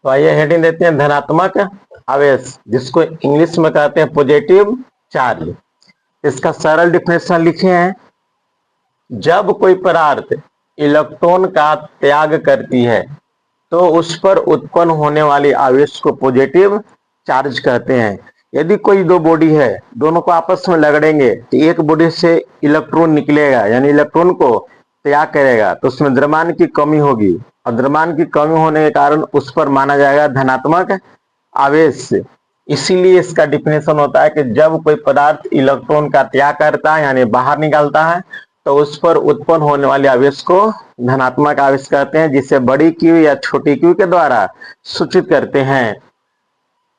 तो आइए हेडिंग देते हैं धनात्मक आवेश, जिसको इंग्लिश में कहते हैं पॉजिटिव चार्ज। इसका सरल डिफिनेशन लिखे हैं। जब कोई पदार्थ इलेक्ट्रॉन का त्याग करती है तो उस पर उत्पन्न होने वाली आवेश को पॉजिटिव चार्ज कहते हैं। यदि कोई दो बॉडी है, दोनों को आपस में लगड़ेंगे तो एक बॉडी से इलेक्ट्रॉन निकलेगा, यानी इलेक्ट्रॉन को त्याग करेगा, तो उसमें द्रव्यमान की कमी होगी और द्रव्यमान की कमी होने के कारण उस पर माना जाएगा धनात्मक आवेश। इसीलिए इसका डिफिनेशन होता है कि जब कोई पदार्थ इलेक्ट्रॉन का त्याग करता है यानी बाहर निकालता है तो उस पर उत्पन्न होने वाले आवेश को धनात्मक आवेश कहते हैं, जिसे बड़ी क्यू या छोटी क्यू के द्वारा सूचित करते हैं।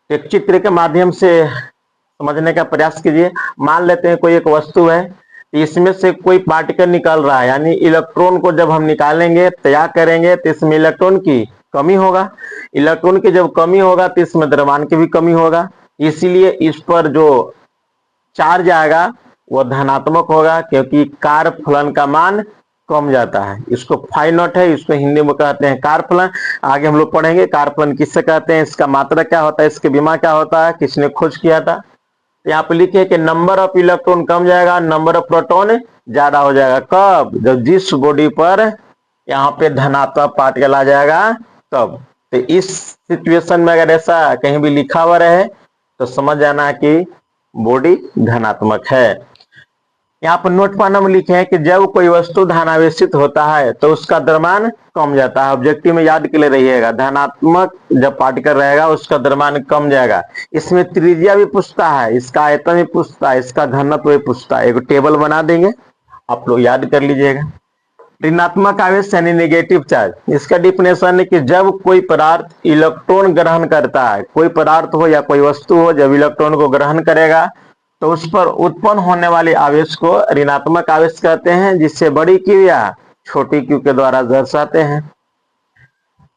एक चित्र के माध्यम से समझने का प्रयास कीजिए। मान लेते हैं कोई एक वस्तु है, इसमें से कोई पार्टिकल निकल रहा है, यानी इलेक्ट्रॉन को जब हम निकालेंगे, त्याग करेंगे, तो इसमें इलेक्ट्रॉन की कमी होगा। इलेक्ट्रॉन की जब कमी होगा तो इसमें द्रव्यमान की भी कमी होगा। इसीलिए इस पर जो चार्ज आएगा वो धनात्मक होगा, क्योंकि कार्य फलन का मान कम जाता है। इसको फाई नॉट है, इसको हिंदी में कहते हैं कार्य फलन। आगे हम लोग पढ़ेंगे कार्य फलन किससे कहते हैं, इसका मात्रा क्या होता है, इसके बीमा क्या होता है, किसने खोज किया था। यहाँ पे लिखे कि नंबर ऑफ इलेक्ट्रॉन कम जाएगा, नंबर ऑफ प्रोटॉन ज्यादा हो जाएगा। कब? जब जिस बॉडी पर यहाँ पे धनात्मक पार्टिकल आ जाएगा तब। तो इस सिचुएशन में अगर ऐसा कहीं भी लिखा हुआ रहे तो समझ जाना कि बॉडी धनात्मक है। यहाँ पर नोट पाना में लिखे हैं कि जब कोई वस्तु धनावेशित होता है तो उसका द्रव्यमान कम जाता है। ऑब्जेक्टिव में याद के लिए रहिएगा, धनात्मक जब पार्टिकल रहेगा उसका द्रव्यमान कम जाएगा। इसमें त्रिज्या भी पूछता है, इसका आयतन भी पूछता है, इसका घनत्व भी पूछता है। एक टेबल बना देंगे, आप लोग याद कर लीजिएगा। ऋणात्मक आवेश यानी नेगेटिव चार्ज, इसका डिफिनेशन है कि जब कोई पदार्थ इलेक्ट्रॉन ग्रहण करता है, कोई पदार्थ हो या कोई वस्तु हो, जब इलेक्ट्रॉन को ग्रहण करेगा तो उस पर उत्पन्न होने वाले आवेश को ऋणात्मक आवेश कहते हैं, जिससे बड़ी क्यू या छोटी क्यू के द्वारा दर्शाते हैं।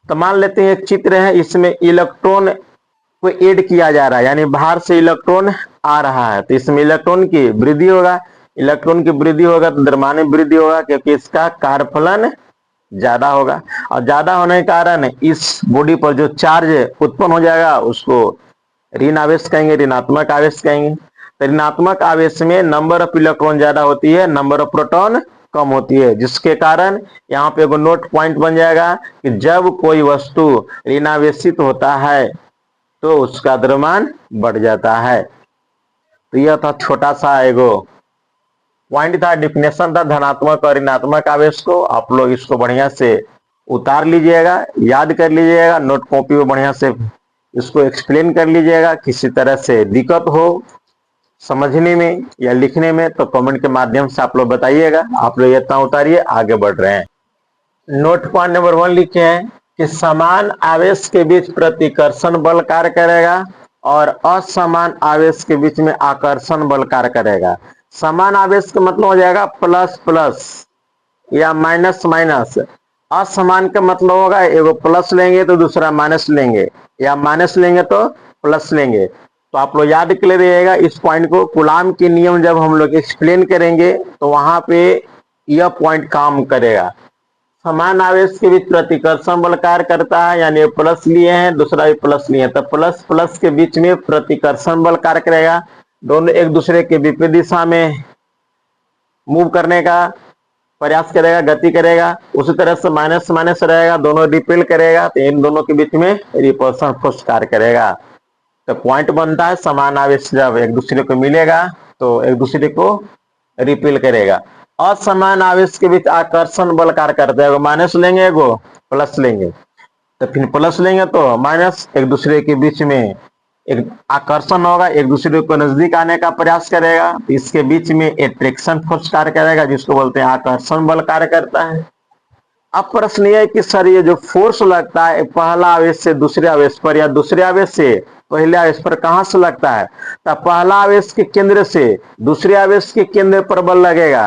तो मान लेते हैं एक चित्र है, इसमें इलेक्ट्रॉन को ऐड किया जा रहा है, यानी बाहर से इलेक्ट्रॉन आ रहा है, तो इसमें इलेक्ट्रॉन की वृद्धि होगा। इलेक्ट्रॉन की वृद्धि होगा तो द्रव्यमान में वृद्धि होगा, क्योंकि इसका कार्यफलन ज्यादा होगा। और ज्यादा होने के कारण इस बॉडी पर जो चार्ज उत्पन्न हो जाएगा उसको ऋण आवेश कहेंगे, ऋणात्मक आवेश कहेंगे। तो ऋणात्मक आवेश में नंबर ऑफ इलेक्ट्रॉन ज्यादा होती है, नंबर ऑफ प्रोटॉन कम होती है, जिसके कारण यहाँ पे एक नोट पॉइंट बन जाएगा कि जब कोई वस्तु ऋणावेशित होता है तो उसका द्रव्यमान बढ़ जाता है। तो यह था छोटा सा एगो पॉइंट था, डिफिनेशन था धनात्मक और ऋणात्मक आवेश को। आप लोग इसको बढ़िया से उतार लीजिएगा, याद कर लीजिएगा, नोट कॉपी में बढ़िया से इसको एक्सप्लेन कर लीजिएगा। किसी तरह से दिक्कत हो समझने में या लिखने में तो कमेंट के माध्यम से आप लोग बताइएगा। आप लोग इतना उतारिए, आगे बढ़ रहे हैं। नोट पॉइंट नंबर 1 लिखे हैं कि समान आवेश के बीच प्रतिकर्षण बल कार्य करेगा और असमान आवेश के बीच में आकर्षण बल कार्य करेगा। समान आवेश का मतलब हो जाएगा प्लस प्लस या माइनस माइनस। असमान का मतलब होगा एगो प्लस लेंगे तो दूसरा माइनस लेंगे, या माइनस लेंगे तो प्लस लेंगे। तो आप लोग याद कर रहिएगा इस पॉइंट को। कूलाम के नियम जब हम लोग एक्सप्लेन करेंगे तो वहां पे यह पॉइंट काम करेगा। समान आवेश के बीच प्रतिकर्षण बल कार्य करता है, यानी प्लस लिए हैं, दूसरा भी प्लस लिए हैं, तो प्लस प्लस के बीच में प्रतिकर्षण बल कार्य करेगा। दोनों एक दूसरे के विपरीत दिशा में मूव करने का प्रयास करेगा, गति करेगा। उसी तरह से माइनस माइनस रहेगा, दोनों रिपेल करेगा, तो इन दोनों के बीच में रिपल्सन फोर्स कार्य करेगा। तो पॉइंट बनता है समान आवेश जब एक दूसरे को मिलेगा तो एक दूसरे को रिपेल करेगा। असमान आवेश के बीच आकर्षण बल कार्य करता है, माइनस लेंगे एगो प्लस लेंगे, तो फिर प्लस लेंगे तो माइनस, एक दूसरे के बीच में एक आकर्षण होगा, एक दूसरे को नजदीक आने का प्रयास करेगा। इसके बीच में एट्रैक्शन फोर्स कार्य करेगा, जिसको बोलते हैं आकर्षण बल कार्य करता है। अब प्रश्न यह है कि सर ये जो फोर्स लगता है पहला आवेश से दूसरे आवेश पर या दूसरे आवेश से पहले आवेश पर कहां से लगता है? तो पहला आवेश के केंद्र से दूसरे आवेश के केंद्र पर बल लगेगा,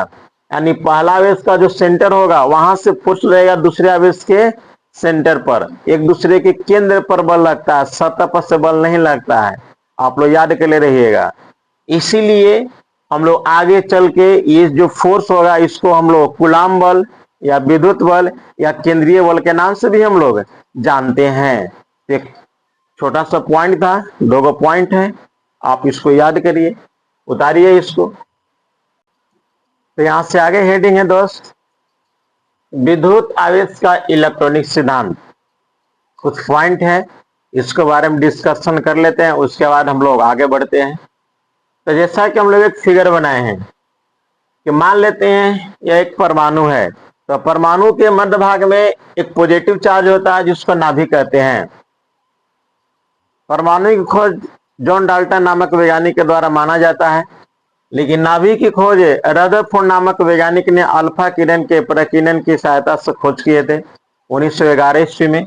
यानी पहला आवेश का जो सेंटर होगा वहां से फोर्स लगेगा दूसरे आवेश के सेंटर पर। एक दूसरे के केंद्र पर बल लगता है, सतह पर से बल नहीं लगता है। आप लोग याद कर ले रहिएगा। इसीलिए हम लोग आगे चल के ये जो फोर्स होगा इसको हम लोग कूलाम बल या विद्युत बल या केंद्रीय बल के नाम से भी हम लोग जानते हैं। एक छोटा सा पॉइंट था, 2 पॉइंट है, आप इसको याद करिए, उतारिए इसको। तो यहां से आगे हेडिंग है दोस्त, विद्युत आवेश का इलेक्ट्रॉनिक सिद्धांत। कुछ पॉइंट है, इसके बारे में डिस्कशन कर लेते हैं, उसके बाद हम लोग आगे बढ़ते हैं। तो जैसा कि हम लोग एक फिगर बनाए हैं कि मान लेते हैं यह एक परमाणु है, तो परमाणु के मध्य भाग में एक पॉजिटिव चार्ज होता है जिसको नाभिक कहते हैं। परमाणु की खोज जॉन डाल्टन नामक वैज्ञानिक के द्वारा माना जाता है, लेकिन नाभिक की खोज रदरफोर्ड नामक वैज्ञानिक ने अल्फा किरण के प्रकीर्णन की सहायता से खोज किए थे 1911 ईस्वी में।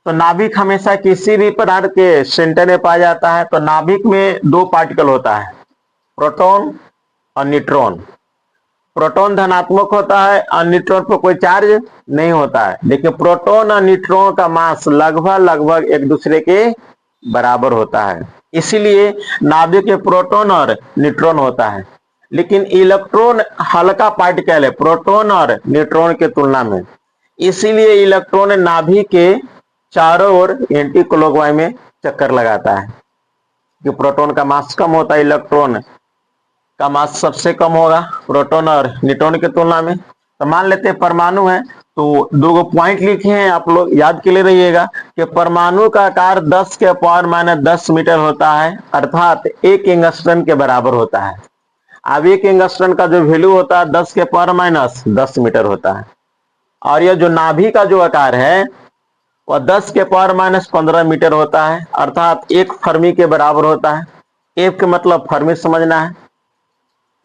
तो नाभिक हमेशा किसी भी पदार्थ के सेंटर में पाया जाता है। तो नाभिक में 2 पार्टिकल होता है, प्रोटॉन और न्यूट्रॉन। प्रोटॉन धनात्मक होता है और न्यूट्रॉन पर कोई चार्ज नहीं होता है, लेकिन प्रोटॉन और न्यूट्रॉन का मास लगभग एक दूसरे के बराबर होता है, इसीलिए नाभिक में प्रोटॉन और न्यूट्रॉन होता है। लेकिन इलेक्ट्रॉन हल्का पार्टिकल है प्रोटॉन और न्यूट्रॉन के तुलना में, इसीलिए इलेक्ट्रॉन नाभिक के चारों ओर एंटी क्लॉकवाइज में चक्कर लगाता है। कि प्रोटॉन का मास कम होता है, इलेक्ट्रॉन का मास सबसे कम होगा प्रोटॉन और न्यूट्रॉन की तुलना में। तो मान लेते हैं परमाणु है, तो 2 पॉइंट लिखे हैं, आप लोग याद के लिए रहिएगा कि परमाणु का आकार 10 के पावर माइनस 10 मीटर होता है, अर्थात 1 एंगस्ट्रॉन के बराबर होता है। अब 1 एंगस्ट्रॉन का जो वैल्यू होता है 10 के पावर माइनस 10 मीटर होता है। और यह जो नाभि का जो आकार है वह 10 के पावर माइनस 15 मीटर होता है, अर्थात 1 फर्मी के बराबर होता है। 1 के मतलब फर्मी समझना है,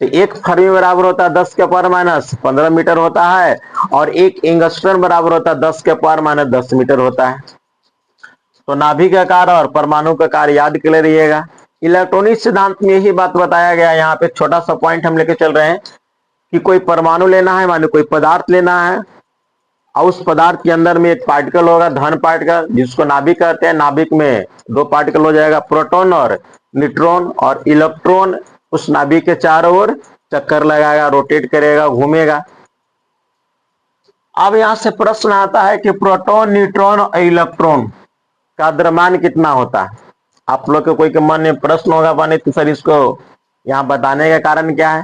तो 1 फर्मी बराबर होता है 10 के पावर माइनस 15 मीटर होता है, और 1 एंगस्ट्रॉन बराबर होता है 10 के पावर माइनस 10 मीटर होता है। तो नाभिक का आकार और परमाणु का आकार याद कर ले रहिएगा। इलेक्ट्रॉनिक सिद्धांत में यही बात बताया गया। यहाँ पे छोटा सा पॉइंट हम लेके चल रहे हैं कि कोई परमाणु लेना है, माने कोई पदार्थ लेना है, और उस पदार्थ के अंदर में एक पार्टिकल होगा, धन पार्टिकल, जिसको नाभिक कहते हैं। नाभिक में 2 पार्टिकल हो जाएगा, प्रोटॉन और न्यूट्रॉन, और इलेक्ट्रॉन उस नाभिक के चारों ओर चक्कर लगाएगा, रोटेट करेगा, घूमेगा। अब यहां से प्रश्न आता है कि प्रोटॉन, न्यूट्रॉन और इलेक्ट्रॉन का द्रव्यमान कितना होता है। आप लोग के कोई के मन में प्रश्न होगा बने तो सर इसको यहाँ बताने का कारण क्या है।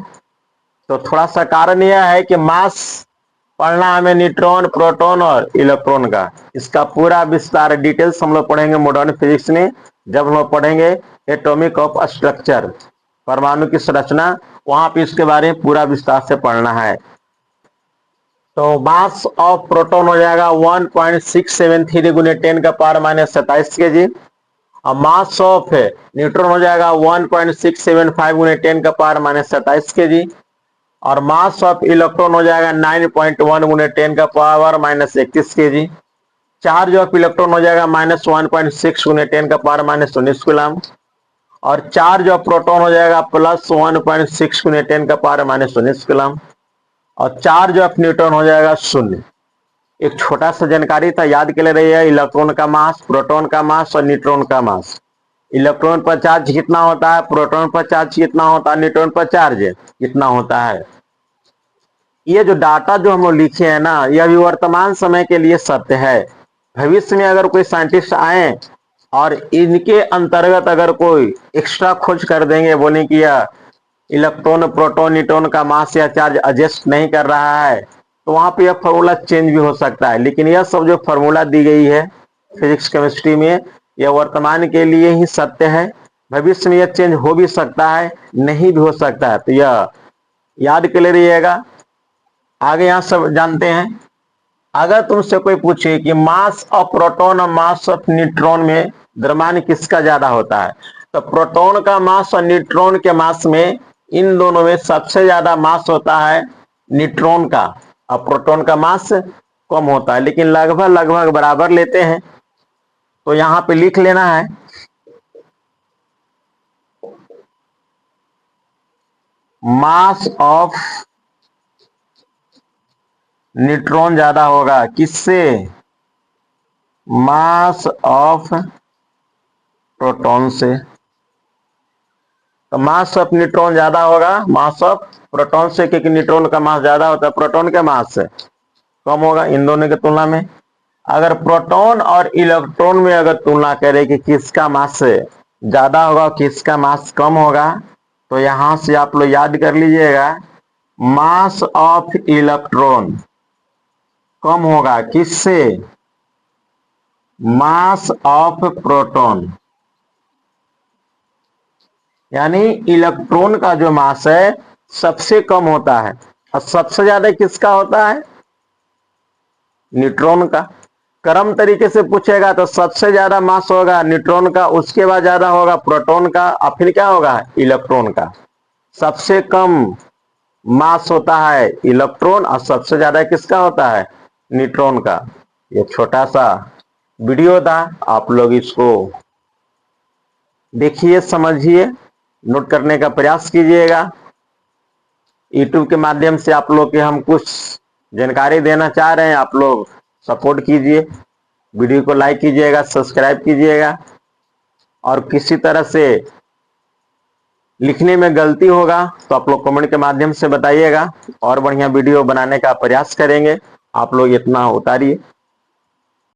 तो थोड़ा सा कारण यह है कि मास पढ़ना हमें न्यूट्रॉन, प्रोटॉन और इलेक्ट्रॉन का, इसका पूरा विस्तार डिटेल्स हम लोग पढ़ेंगे मॉडर्न फिजिक्स में, जब हम लोग पढ़ेंगे एटॉमिक ऑफ स्ट्रक्चर, परमाणु की संरचना, वहां पे इसके बारे में पूरा विस्तार से पढ़ना है। तो मास ऑफ प्रोटॉन हो जाएगा 1.673 गुने 10 का पावर माइनस 27 के जी, और मास ऑफ न्यूट्रॉन हो जाएगा 1.675 गुने 10 का पावर माइनस 27 के जी, और मास ऑफ इलेक्ट्रॉन हो जाएगा 9.1 गुने 10 का पावर माइनस 31 के जी। चार्ज ऑफ इलेक्ट्रॉन हो जाएगा -1.6 गुने 10 का पावर माइनस 19 कूलम, और चार्ज ऑफ प्रोटॉन हो जाएगा +1.6 गुने 10 का पावर माइनस 19 कूलम, और चार्ज ऑफ न्यूट्रॉन हो जाएगा 0। एक छोटा सा जानकारी था, याद के लिए रहिए, इलेक्ट्रॉन का मास, प्रोटॉन का मास और न्यूट्रॉन का मास। इलेक्ट्रॉन पर चार्ज कितना होता है, प्रोटॉन पर चार्ज कितना होता है, न्यूट्रॉन पर चार्ज कितना होता है। ये जो डाटा जो हम लोग लिखे हैं ना, यह अभी वर्तमान समय के लिए सत्य है। भविष्य में अगर कोई साइंटिस्ट आए और इनके अंतर्गत अगर कोई एक्स्ट्रा खोज कर देंगे, बोले कि यह इलेक्ट्रॉन, प्रोटॉन, न्यूट्रॉन का मास या चार्ज एडजस्ट नहीं कर रहा है, तो वहां पे यह फॉर्मूला चेंज भी हो सकता है। लेकिन यह सब जो फॉर्मूला दी गई है फिजिक्स केमिस्ट्री में, यह वर्तमान के लिए ही सत्य है। भविष्य में यह चेंज हो भी सकता है, नहीं भी हो सकता है, तो यह याद के लिए रहिएगा। आगे यहां सब जानते हैं। अगर तुमसे कोई पूछे कि मास ऑफ प्रोटॉन और मास ऑफ न्यूट्रॉन में द्रव्यमान किसका ज्यादा होता है, तो प्रोटॉन का मास और न्यूट्रॉन के मास में, इन दोनों में सबसे ज्यादा मास होता है न्यूट्रॉन का, और प्रोटॉन का मास कम होता है, लेकिन लगभग बराबर लेते हैं। तो यहां पे लिख लेना है मास ऑफ न्यूट्रॉन ज्यादा होगा किससे, मास ऑफ प्रोटॉन से। तो मास ऑफ न्यूट्रॉन ज्यादा होगा मास ऑफ प्रोटॉन से, क्योंकि न्यूट्रॉन का मास ज्यादा होता है प्रोटॉन के मास से कम होगा इन दोनों की तुलना में। अगर प्रोटॉन और इलेक्ट्रॉन में अगर तुलना करें कि किसका मास ज्यादा होगा किसका मास कम होगा, तो यहां से आप लोग याद कर लीजिएगा, मास ऑफ इलेक्ट्रॉन कम होगा किससे, मास ऑफ प्रोटॉन। यानी इलेक्ट्रॉन का जो मास है सबसे कम होता है और सबसे ज्यादा किसका होता है, न्यूट्रॉन का। क्रम तरीके से पूछेगा तो सबसे ज्यादा मास होगा न्यूट्रॉन का, उसके बाद ज्यादा होगा प्रोटॉन का और फिर क्या होगा, इलेक्ट्रॉन का। सबसे कम मास होता है इलेक्ट्रॉन और सबसे ज्यादा किसका होता है, न्यूट्रॉन का। ये छोटा सा वीडियो था, आप लोग इसको देखिए, समझिए, नोट करने का प्रयास कीजिएगा। यूट्यूब के माध्यम से आप लोग के हम कुछ जानकारी देना चाह रहे हैं, आप लोग सपोर्ट कीजिए, वीडियो को लाइक कीजिएगा, सब्सक्राइब कीजिएगा। और किसी तरह से लिखने में गलती होगा तो आप लोग कमेंट के माध्यम से बताइएगा, और बढ़िया वीडियो बनाने का प्रयास करेंगे। आप लोग इतना उतारिए।